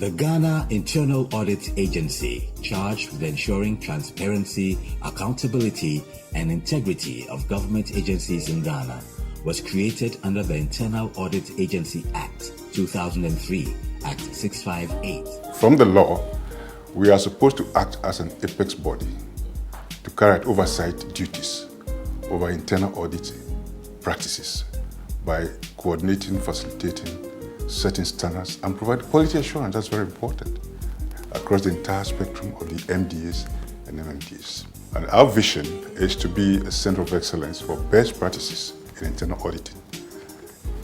The Ghana Internal Audit Agency, charged with ensuring transparency, accountability, and integrity of government agencies in Ghana, was created under the Internal Audit Agency Act 2003, Act 658. From the law, we are supposed to act as an apex body to carry out oversight duties over internal audit practices by coordinating, facilitating, setting standards, and providing quality assurance. That's very important across the entire spectrum of the MDAs and MMDAs. And our vision is to be a center of excellence for best practices in internal auditing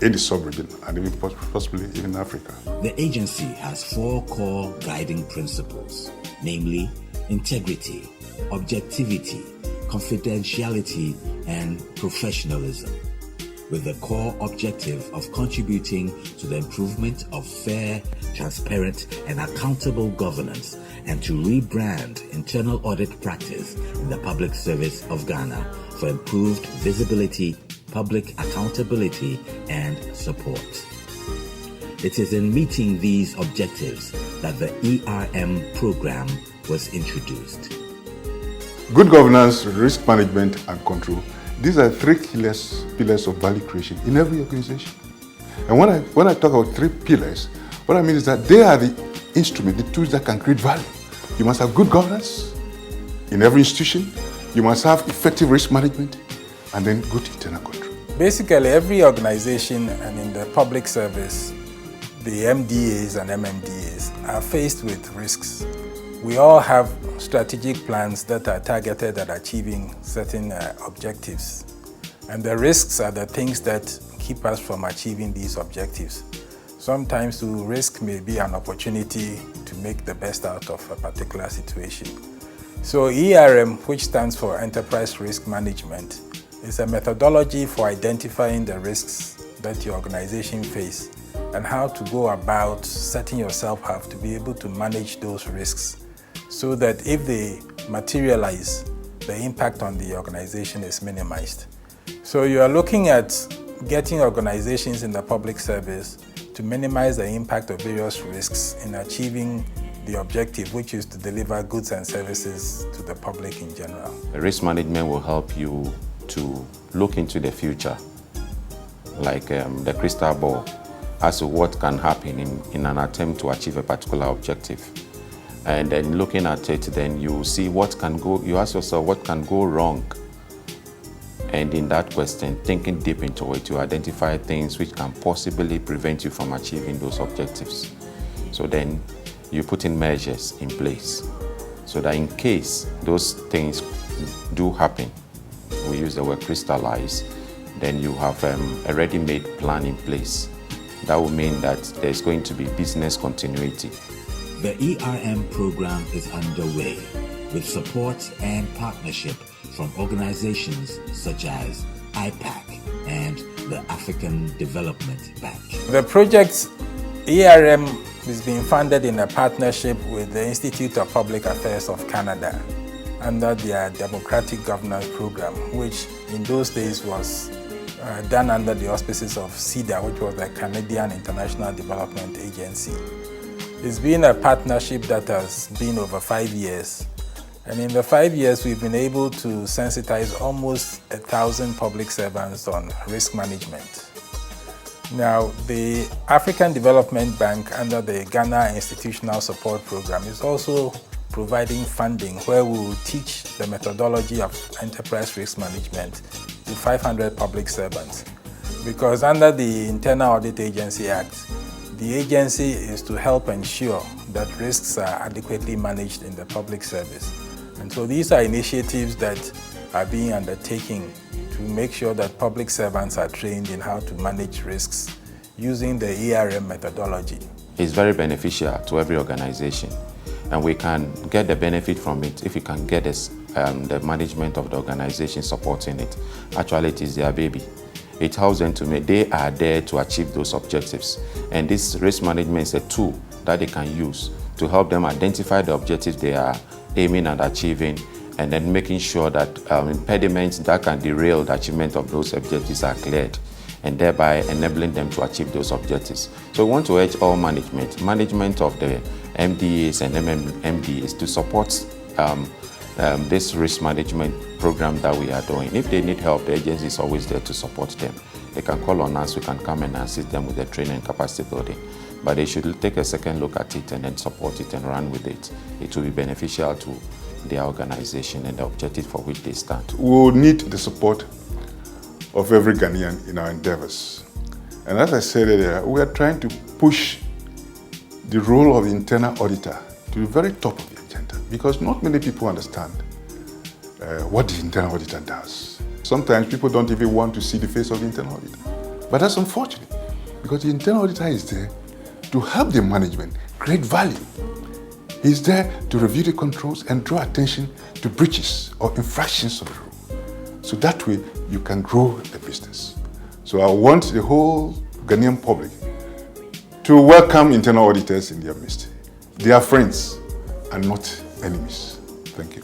in the sub-region and even possibly even Africa. The agency has 4 core guiding principles, namely integrity, objectivity, confidentiality, and professionalism, with the core objective of contributing to the improvement of fair, transparent, and accountable governance, and to rebrand internal audit practice in the public service of Ghana for improved visibility, public accountability, and support. It is in meeting these objectives that the ERM program was introduced. Good governance, risk management, and control. These are 3 pillars of value creation in every organization. And when I talk about 3 pillars, what I mean is that they are the instrument, the tools that can create value. You must have good governance in every institution. You must have effective risk management, and then good internal control. Basically, every organization and in the public service, the MDAs and MMDAs are faced with risks. We all have strategic plans that are targeted at achieving certain objectives. And the risks are the things that keep us from achieving these objectives. Sometimes the risk may be an opportunity to make the best out of a particular situation. So ERM, which stands for Enterprise Risk Management, is a methodology for identifying the risks that your organization face and how to go about setting yourself up to be able to manage those risks, so that if they materialize, the impact on the organization is minimized. So you are looking at getting organizations in the public service to minimize the impact of various risks in achieving the objective, which is to deliver goods and services to the public in general. Risk management will help you to look into the future, like the crystal ball, as to what can happen in an attempt to achieve a particular objective. And then looking at it, then you see what can go, you ask yourself what can go wrong. And in that question, thinking deep into it, you identify things which can possibly prevent you from achieving those objectives. So then you put in measures in place so that in case those things do happen, we use the word crystallize, then you have a ready-made plan in place. That will mean that there's going to be business continuity. The ERM program is underway with support and partnership from organizations such as IPAC and the African Development Bank. The project ERM is being funded in a partnership with the Institute of Public Affairs of Canada under their Democratic Governance Program, which in those days was done under the auspices of CIDA, which was the Canadian International Development Agency. It's been a partnership that has been over 5 years. And in the 5 years, we've been able to sensitize almost 1,000 public servants on risk management. Now, the African Development Bank under the Ghana Institutional Support Program is also providing funding where we will teach the methodology of enterprise risk management to 500 public servants. Because under the Internal Audit Agency Act, the agency is to help ensure that risks are adequately managed in the public service. And so these are initiatives that are being undertaken to make sure that public servants are trained in how to manage risks using the ERM methodology. It's very beneficial to every organization, and we can get the benefit from it if we can get the management of the organization supporting it. Actually, it is their baby. It helps them to make, they are there to achieve those objectives. And this risk management is a tool that they can use to help them identify the objectives they are aiming at achieving, and then making sure that impediments that can derail the achievement of those objectives are cleared. and thereby enabling them to achieve those objectives. So we want to urge all management of the MDAs and MDAs to support this risk management program that we are doing. If they need help, the agency is always there to support them. They can call on us, we can come and assist them with the training and capacity building. But they should take a second look at it and then support it and run with it. It will be beneficial to their organization and the objective for which they stand. We will need the support of every Ghanaian in our endeavors. And as I said earlier, we are trying to push the role of the internal auditor to the very top of the agenda, because not many people understand what the internal auditor does. Sometimes people don't even want to see the face of the internal auditor. But that's unfortunate, because the internal auditor is there to help the management create value. He's there to review the controls and draw attention to breaches or infractions of the rule. So that way you can grow the business. So I want the whole Ghanaian public to welcome internal auditors in their midst. They are friends and not enemies. Thank you.